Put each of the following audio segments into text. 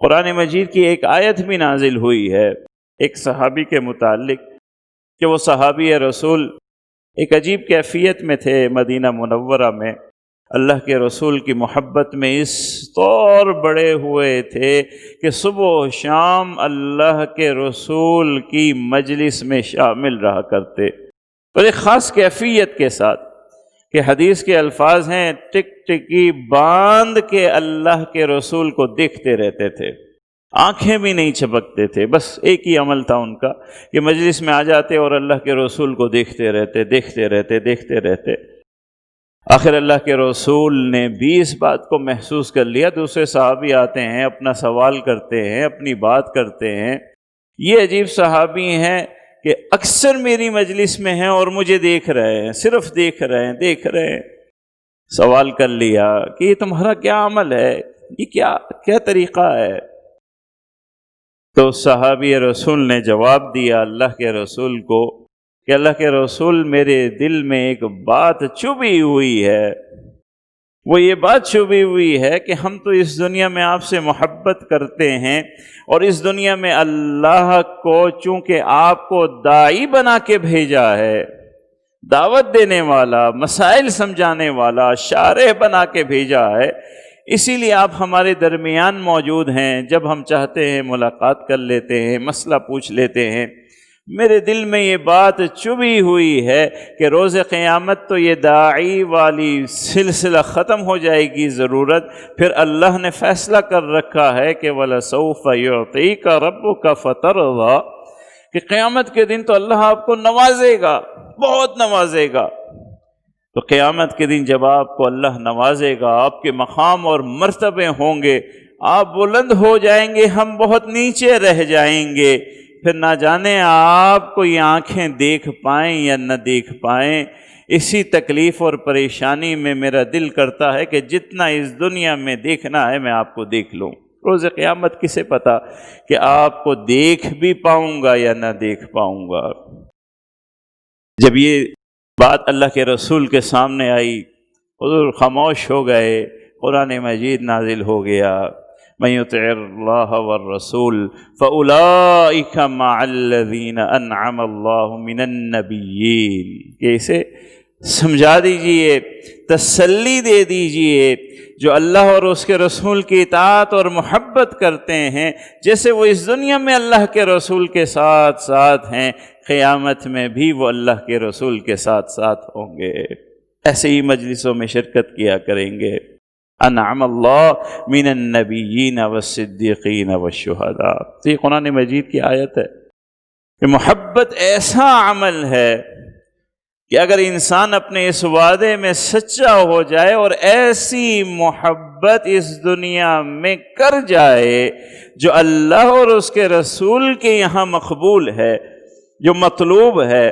قرآن مجید کی ایک آیت بھی نازل ہوئی ہے ایک صحابی کے متعلق کہ وہ صحابی رسول ایک عجیب کیفیت میں تھے مدینہ منورہ میں، اللہ کے رسول کی محبت میں اس طور بڑے ہوئے تھے کہ صبح و شام اللہ کے رسول کی مجلس میں شامل رہا کرتے، اور ایک خاص کیفیت کے ساتھ کہ حدیث کے الفاظ ہیں ٹک ٹکی باندھ کے اللہ کے رسول کو دیکھتے رہتے تھے، آنکھیں بھی نہیں چھپکتے تھے، بس ایک ہی عمل تھا ان کا کہ مجلس میں آ جاتے اور اللہ کے رسول کو دیکھتے رہتے۔ آخر اللہ کے رسول نے بھی اس بات کو محسوس کر لیا، دوسرے صحابی آتے ہیں، اپنا سوال کرتے ہیں، اپنی بات کرتے ہیں، یہ عجیب صحابی ہیں کہ اکثر میری مجلس میں ہیں اور مجھے دیکھ رہے ہیں، صرف دیکھ رہے ہیں۔ سوال کر لیا کہ یہ تمہارا کیا عمل ہے، یہ کیا طریقہ ہے؟ تو صحابی رسول نے جواب دیا اللہ کے رسول کو کہ اللہ کے رسول، میرے دل میں ایک بات چبھی ہوئی ہے، وہ یہ بات چبھی ہوئی ہے کہ ہم تو اس دنیا میں آپ سے محبت کرتے ہیں، اور اس دنیا میں اللہ کو چونکہ آپ کو داعی بنا کے بھیجا ہے، دعوت دینے والا، مسائل سمجھانے والا، شارح بنا کے بھیجا ہے، اسی لیے آپ ہمارے درمیان موجود ہیں، جب ہم چاہتے ہیں ملاقات کر لیتے ہیں، مسئلہ پوچھ لیتے ہیں۔ میرے دل میں یہ بات چبھی ہوئی ہے کہ روز قیامت تو یہ داعی والی سلسلہ ختم ہو جائے گی ضرورت، پھر اللہ نے فیصلہ کر رکھا ہے کہ وَلَسَوْفَ يُعْطِيكَ رَبُّكَ فَتَرْضَىٰ، کہ قیامت کے دن تو اللہ آپ کو نوازے گا، بہت نوازے گا۔ تو قیامت کے دن جب آپ کو اللہ نوازے گا، آپ کے مقام اور مرتبے ہوں گے، آپ بلند ہو جائیں گے، ہم بہت نیچے رہ جائیں گے، پھر نہ جانے آپ کو یہ آنکھیں دیکھ پائیں یا نہ دیکھ پائیں۔ اسی تکلیف اور پریشانی میں میرا دل کرتا ہے کہ جتنا اس دنیا میں دیکھنا ہے میں آپ کو دیکھ لوں۔ روز قیامت کسے پتا کہ آپ کو دیکھ بھی پاؤں گا یا نہ دیکھ پاؤں گا۔ جب یہ بات اللہ کے رسول کے سامنے آئی، حضور خاموش ہو گئے، قرآن مجید نازل ہو گیا، مَن يُطِعِ اللَّهَ وَالرَّسُولَ فَأُولَٰئِكَ مَعَ الَّذِينَ أَنْعَمَ اللَّهُ مِنَ النَّبِيِّينَ، کہ اسے سمجھا دیجئے، تسلی دے دیجئے، جو اللہ اور اس کے رسول کی اطاعت اور محبت کرتے ہیں، جیسے وہ اس دنیا میں اللہ کے رسول کے ساتھ ساتھ ہیں، قیامت میں بھی وہ اللہ کے رسول کے ساتھ ساتھ ہوں گے۔ ایسے ہی مجلسوں میں شرکت کیا کریں گے۔ انعم اللہ من النبیین والصدیقین والشہداء، یہ قرآن مجید کی آیت ہے کہ محبت ایسا عمل ہے کہ اگر انسان اپنے اس وعدے میں سچا ہو جائے اور ایسی محبت اس دنیا میں کر جائے جو اللہ اور اس کے رسول کے یہاں مقبول ہے، جو مطلوب ہے،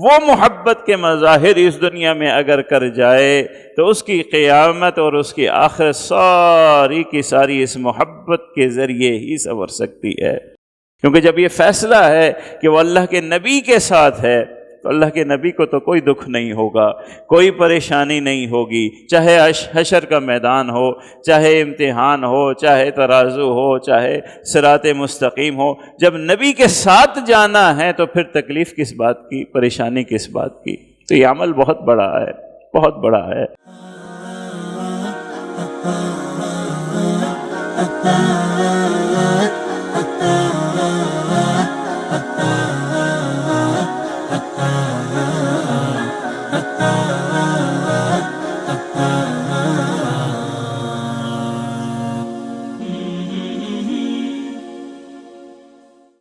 وہ محبت کے مظاہر اس دنیا میں اگر کر جائے تو اس کی قیامت اور اس کی آخرت ساری کی ساری اس محبت کے ذریعے ہی سنور سکتی ہے۔ کیونکہ جب یہ فیصلہ ہے کہ وہ اللہ کے نبی کے ساتھ ہے تو اللہ کے نبی کو تو کوئی دکھ نہیں ہوگا، کوئی پریشانی نہیں ہوگی، چاہے حشر کا میدان ہو، چاہے امتحان ہو، چاہے ترازو ہو، چاہے صراط مستقیم ہو۔ جب نبی کے ساتھ جانا ہے تو پھر تکلیف کس بات کی، پریشانی کس بات کی؟ تو یہ عمل بہت بڑا ہے، بہت بڑا ہے۔